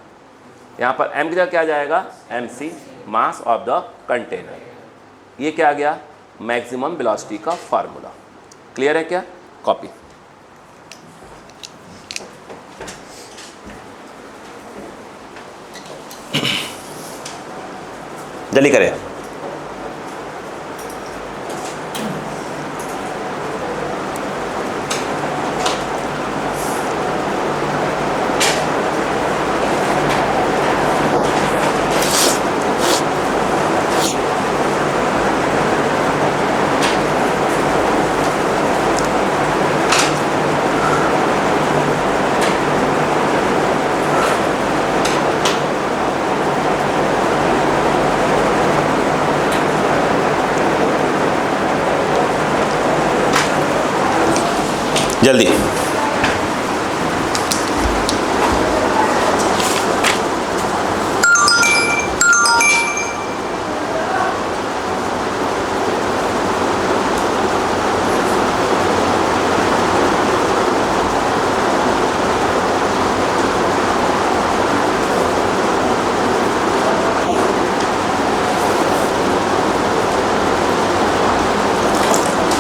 यहाँ पर m की जगह क्या जाएगा mc, mass of the container. ये क्या आ गया, मैक्सिमम वेलोसिटी का फार्मूला। क्लियर है क्या, कॉपी। जल्दी करें। जल्दी।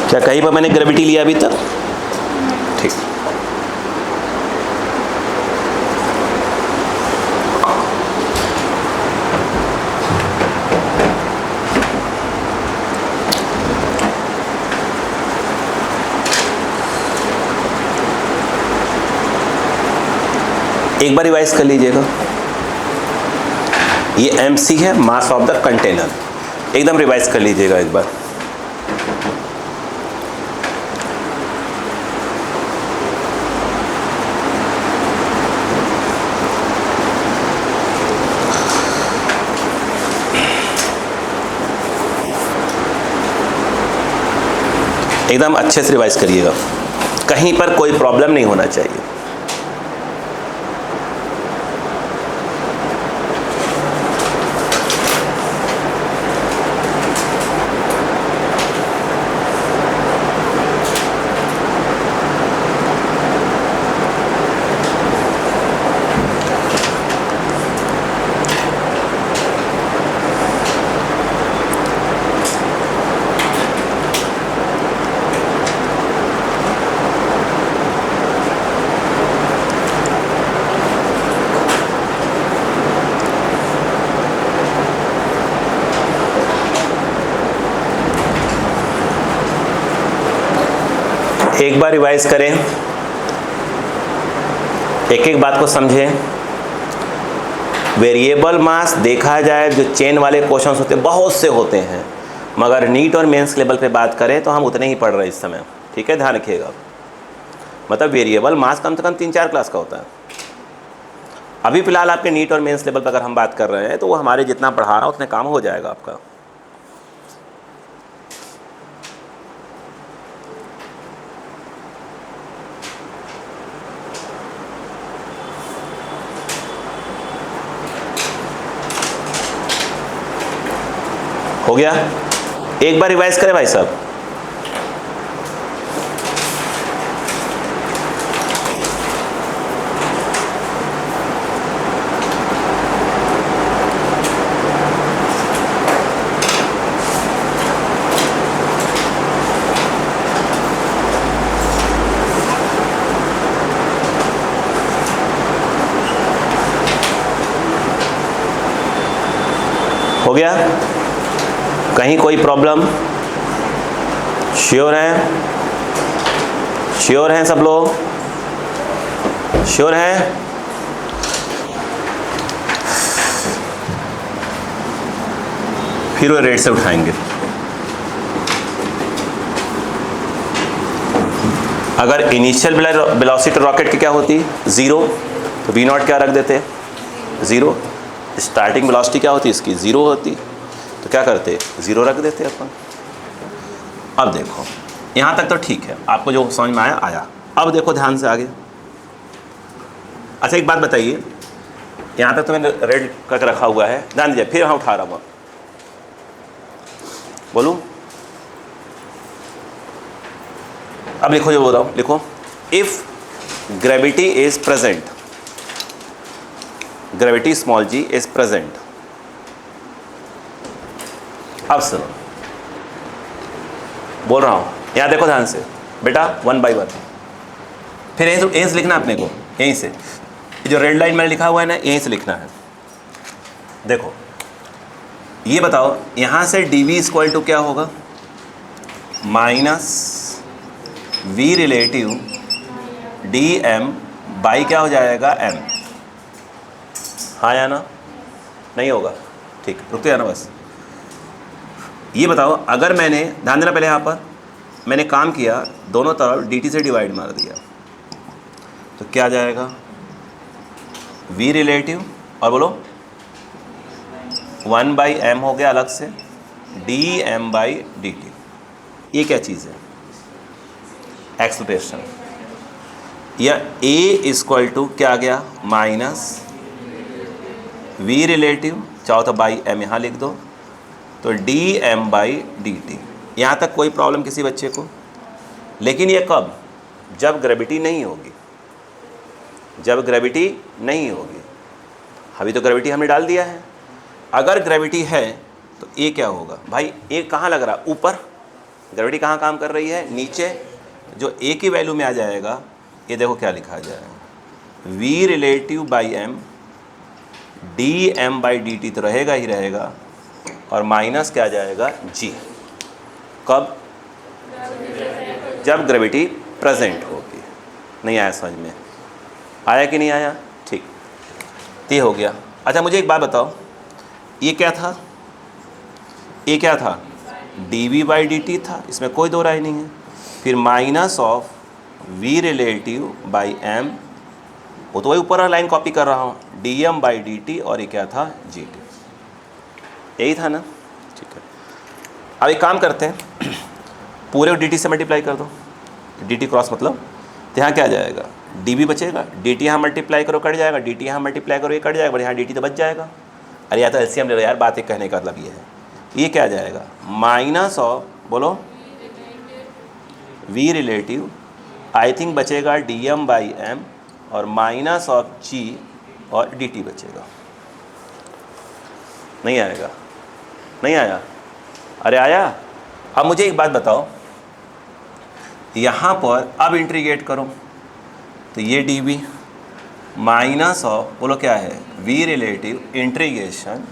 क्या कहीं पर मैंने ग्रेविटी लिया अभी तक, ठीक। एक बार रिवाइज कर लीजिएगा, ये mc है, मास ऑफ द कंटेनर, एकदम रिवाइज कर लीजिएगा एक बार। एकदम अच्छे से रिवाइज करिएगा, कहीं पर कोई प्रॉब्लम नहीं होना चाहिए। एक बार रिवाइज करें, एक एक बात को समझें। वेरिएबल मास देखा जाए, जो चेन वाले क्वेश्चंस होते हैं बहुत से होते हैं, मगर नीट और मेंस लेवल पे बात करें तो हम उतने ही पढ़ रहे हैं इस समय, ठीक है, ध्यान रखिएगा। मतलब वेरिएबल मास कम से कम 3-4 क्लास का होता है। अभी फिलहाल आपके नीट और मेंस लेवल पर अगर हम बात कर रहे हैं तो वो हमारे जितना पढ़ा रहा उतने काम हो जाएगा आपका। हो गया, एक बार रिवाइज करें भाई साहब। हो गया? कहीं कोई प्रॉब्लम? श्योर हैं? श्योर हैं सब लोग? श्योर हैं? फिर वो रेट से उठाएंगे। अगर इनिशियल वेलोसिटी रॉकेट की क्या होती? 0, तो v नॉट क्या रख देते? 0। स्टार्टिंग वेलोसिटी क्या होती इसकी? 0 होती, तो क्या करते? 0 रख देते अपन। अब देखो यहाँ तक तो ठीक है, आपको जो समझ में आया आया। अब देखो ध्यान से आगे। अच्छा एक बात बताइए, यहाँ तक तो मैंने रेड करके रखा हुआ है, ध्यान दीजिए, फिर यहाँ उठा रहा हूँ, बोलूँ? अब लिखो जो बोल रहा हूँ, लिखो। If gravity is present, gravity small g is present. अब सुनो, बोल रहा हूँ, यहाँ देखो ध्यान से बेटा, 1 by 1। फिर यहीं से लिखना अपने को, यहीं से जो रेड लाइन मैंने लिखा हुआ है ना, यहीं से लिखना है। देखो ये बताओ, यहाँ से dv इक्वल टू क्या होगा? Minus v relative dm by क्या हो जाएगा? m। हाँ या ना? नहीं होगा? ठीक, रुकते जाना बस। ये बताओ, अगर मैंने, ध्यान देना पहले, यहाँ पर मैंने काम किया, दोनों तरफ dt से डिवाइड मार दिया, तो क्या आ जाएगा? v रिलेटिव और बोलो 1 by m हो गया अलग से, dm by dt। ये क्या चीज़ है? एक्सलेशन। या a इक्वल टू क्या आ गया? माइनस v रिलेटिव, चाहो तो बाई m यहाँ लिख दो, तो dm बाई dt। यहाँ तक कोई प्रॉब्लम किसी बच्चे को? लेकिन ये कब? जब ग्रेविटी नहीं होगी, जब ग्रेविटी नहीं होगी। अभी तो ग्रेविटी हमने डाल दिया है। अगर ग्रेविटी है तो ये क्या होगा भाई? ये कहाँ लग रहा? ऊपर। ग्रेविटी कहाँ काम कर रही है? नीचे। जो a की वैल्यू में आ जाएगा, ये देखो क्या लिखा जाएगा, v relative by m dm by dt तो रहेगा ही रहेगा, और माइनस क्या आ जाएगा? g। कब? जब ग्रेविटी प्रेजेंट होगी। नहीं आया समझ में? आया कि नहीं आया? ठीक, ये हो गया। अच्छा मुझे एक बात बताओ, ये क्या था? ये क्या था? dv बाई dt था, इसमें कोई दो राय नहीं है। फिर minus of v relative by m, वो तो वही ऊपर लाइन कॉपी कर रहा हूँ, dm बाई dt, और ये क्या था? gt। यही था ना? ठीक है। अब एक काम करते हैं, पूरे dt से मल्टीप्लाई कर दो, dt क्रॉस मतलब, तो यहाँ क्या आ जाएगा? dv बचेगा, dt यहाँ मल्टीप्लाई करो कट जाएगा, dt यहाँ मल्टीप्लाई करो ये कट जाएगा, बट यहाँ dt तो बच जाएगा। अरे या तो एलसीएम ले लो यार, बात एक कहने का मतलब ये है। ये क्या आ जाएगा? माइनस ऑफ, बोलो, v रिलेटिव, आई थिंक बचेगा dm बाई m, और माइनस ऑफ g और dt बचेगा। नहीं आएगा? नहीं आया? अरे आया। अब मुझे एक बात बताओ, यहाँ पर अब इंटीग्रेट करो, तो ये dv माइनस ऑफ, बोलो क्या है? v relative integration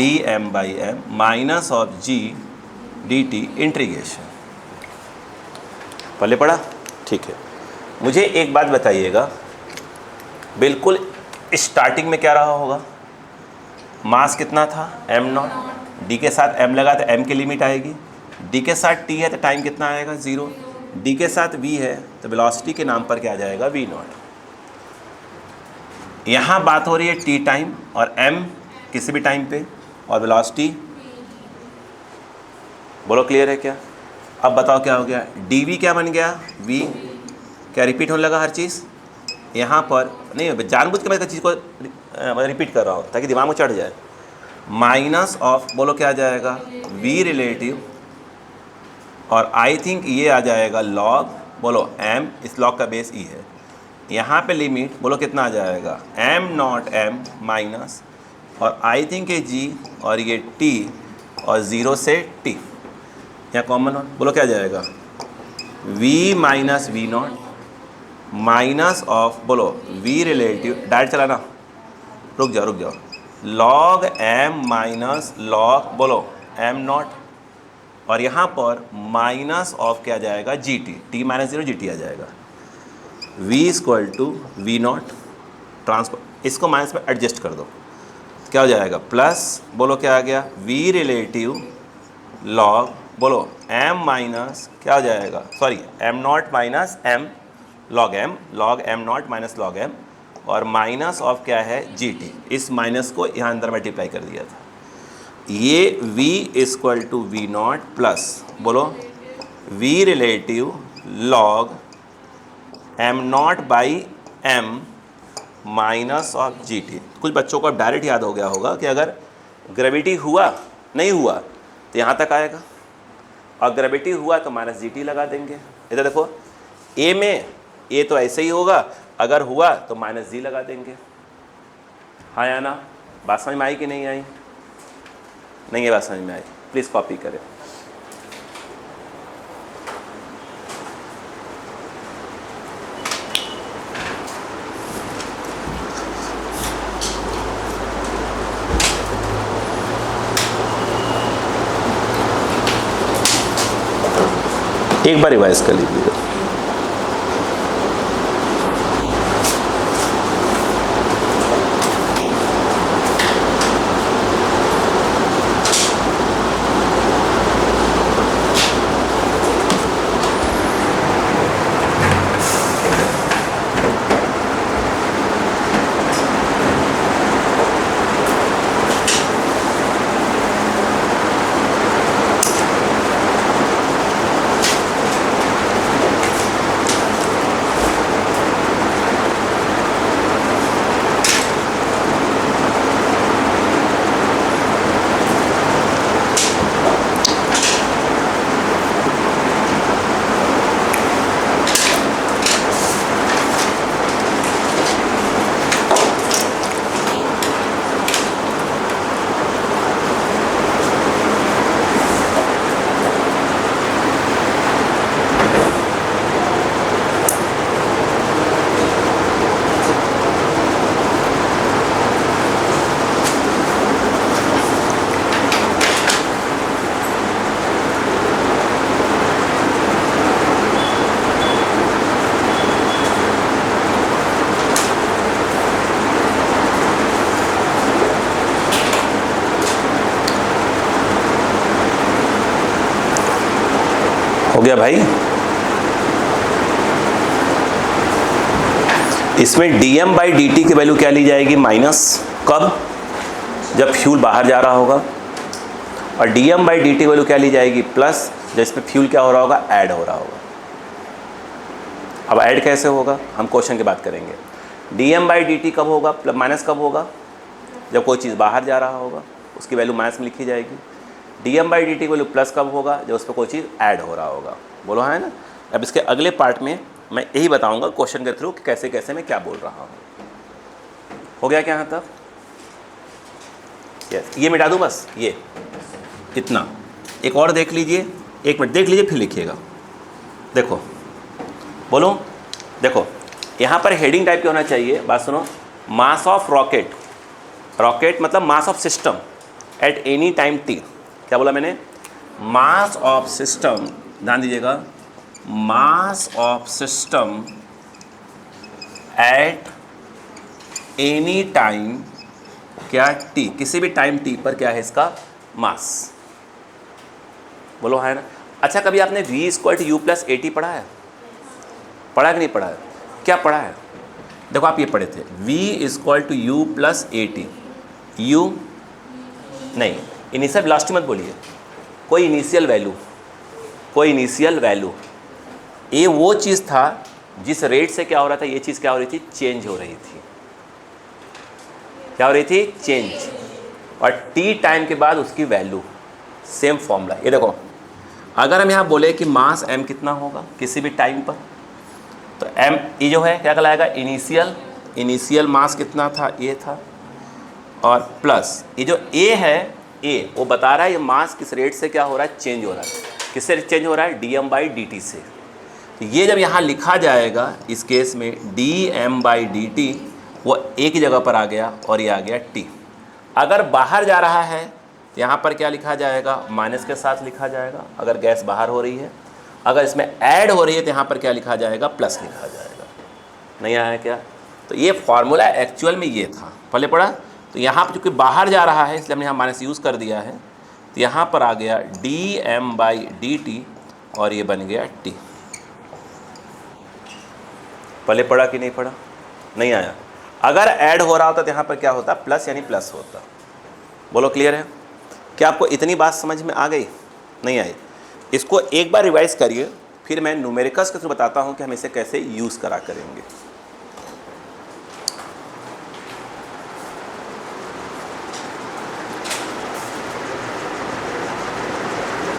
dm by m minus of g dt integration. पहले पढ़ा? ठीक है। मुझे एक बात बताइएगा, बिल्कुल स्टार्टिंग में क्या रहा होगा? मास कितना था? m not. d के साथ m लगा तो m की लिमिट आएगी, d के साथ t है तो टाइम कितना आएगा? 0। d के साथ v है तो वेलोसिटी के नाम पर क्या आ जाएगा? v not. यहाँ बात हो रही है t टाइम और m किसी भी टाइम पे, और वेलोसिटी, बोलो क्लियर है क्या? अब बताओ क्या हो गया? dv क्या बन गया? v। क्या रिपीट होने लगा हर चीज़? यहाँ पर नहीं, जानबूझ के मैं चीज़ को रिपीट कर रहा हूँ ताकि दिमाग में चढ़ जाए। माइनस ऑफ, बोलो क्या आ जाएगा? v रिलेटिव, और आई थिंक ये आ जाएगा लॉग, बोलो m, इस लॉग का बेस e है। यहाँ पे लिमिट, बोलो कितना आ जाएगा? m नॉट m माइनस, और आई थिंक ये g, और ये t, और 0 से t, यहाँ कॉमन हो, बोलो क्या आ जाएगा? v minus V naught minus of, बोलो v रिलेटिव, डायरेक्ट चलाना, रुक जाओ, log m माइनस log बोलो m नॉट, और यहाँ पर माइनस ऑफ क्या जाएगा G T, T minus zero G T आ जाएगा, v equal to V naught transfer, इसको माइनस में एडजस्ट कर दो, क्या हो जाएगा प्लस, बोलो क्या आ गया v रिलेटिव log बोलो m माइनस क्या हो जाएगा, sorry m not minus m log m not minus log m, और माइनस ऑफ क्या है जी टी, इस माइनस को यहाँ अंदर मल्टीप्लाई कर दिया था, ये v equal to V naught plus बोलो v relative log m naught by m minus of G T. कुछ बच्चों को अब डायरेक्ट याद हो गया होगा कि अगर ग्रेविटी हुआ नहीं हुआ तो यहाँ तक आएगा, और ग्रेविटी हुआ तो माइनस जी टी लगा देंगे। इधर देखो a में a तो ऐसे ही होगा, अगर हुआ तो माइनस जी लगा देंगे। हाँ या ना, बात समझ में आई कि नहीं आई? नहीं है बात समझ में आई, प्लीज़ कॉपी करें। एक बार रिवाइज कर लीजिएगा। हो गया भाई? इसमें dm बाई डी टी की वैल्यू क्या ली जाएगी, माइनस, कब, जब फ्यूल बाहर जा रहा होगा, और dm by D T value क्या ली जाएगी, प्लस, जब इसमें फ्यूल क्या हो रहा होगा, ऐड हो रहा होगा। अब ऐड कैसे होगा हम क्वेश्चन की बात करेंगे। dm बाई डी टी कब होगा, माइनस कब होगा, जब कोई चीज़ बाहर जा रहा होगा, उसकी वैल्यू माइनस में लिखी जाएगी। dm by D T value plus कब होगा, जब उस पर कोई चीज़ ऐड हो रहा होगा। बोलो है ना। अब इसके अगले पार्ट में मैं यही बताऊंगा क्वेश्चन के थ्रू कि कैसे कैसे मैं क्या बोल रहा हूँ। हो गया क्या यहाँ तक? यस, ये मिटा दूँ बस, ये इतना। एक और देख लीजिए, एक मिनट देख लीजिए फिर लिखिएगा। देखो बोलो, देखो यहाँ पर हेडिंग टाइप की होना चाहिए, बात सुनो। मास ऑफ रॉकेट, रॉकेट मतलब मास of system at any time T. क्या बोला मैंने? मास ऑफ सिस्टम, ध्यान दीजिएगा, मास of system at any time क्या टी, किसी भी टाइम टी पर क्या है इसका मास। बोलो है ना। अच्छा, कभी आपने v equal to U plus A T पढ़ा है? पढ़ा कि नहीं पढ़ा है? क्या पढ़ा है? देखो आप ये पढ़े थे, v equal to U plus A T. U नहीं, इनिशियल वेलोसिटी मत बोलिए, कोई इनिशियल वैल्यू, कोई इनिशियल वैल्यू। ये वो चीज़ था जिस रेट से क्या हो रहा था, ये चीज़ क्या हो रही थी, चेंज हो रही थी। क्या हो रही थी? चेंज। और टी टाइम के बाद उसकी वैल्यू, सेम फॉर्मूला। ये देखो, अगर हम यहाँ बोले कि मास m कितना होगा किसी भी टाइम पर, तो m ये जो है क्या कहलाएगा, इनिशियल, इनिशियल मास कितना था, ये था, और प्लस ये जो a है, a वो बता रहा है ये मास किस रेट से क्या हो रहा है, चेंज हो रहा है। किससे चेंज हो रहा है? dm बाई डी टी से। तो ये जब यहाँ लिखा जाएगा इस केस में dm बाई डी टी, वो एक ही जगह पर आ गया और ये आ गया t। अगर बाहर जा रहा है तो यहाँ पर क्या लिखा जाएगा, माइनस के साथ लिखा जाएगा अगर गैस बाहर हो रही है। अगर इसमें ऐड हो रही है तो यहाँ पर क्या लिखा जाएगा, प्लस लिखा जाएगा। नहीं आया क्या? तो ये फार्मूला एक्चुअल में ये था, पहले पढ़ा। तो यहाँ पर चूँकि बाहर जा रहा है इसलिए हमने यहाँ माइनस यूज़ कर दिया है, तो यहाँ पर आ गया dm/dt और ये बन गया t। पहले पढ़ा कि नहीं पढ़ा? नहीं आया। अगर ऐड हो रहा होता तो यहाँ पर क्या होता, प्लस यानी प्लस होता। बोलो क्लियर है? क्या आपको इतनी बात समझ में आ गई? नहीं आई? इसको एक बार रिवाइज करिए, फिर मैं न्यूमेरिकल्स के थ्रू बताता हूँ कि हम इसे कैसे यूज़ करा करेंगे।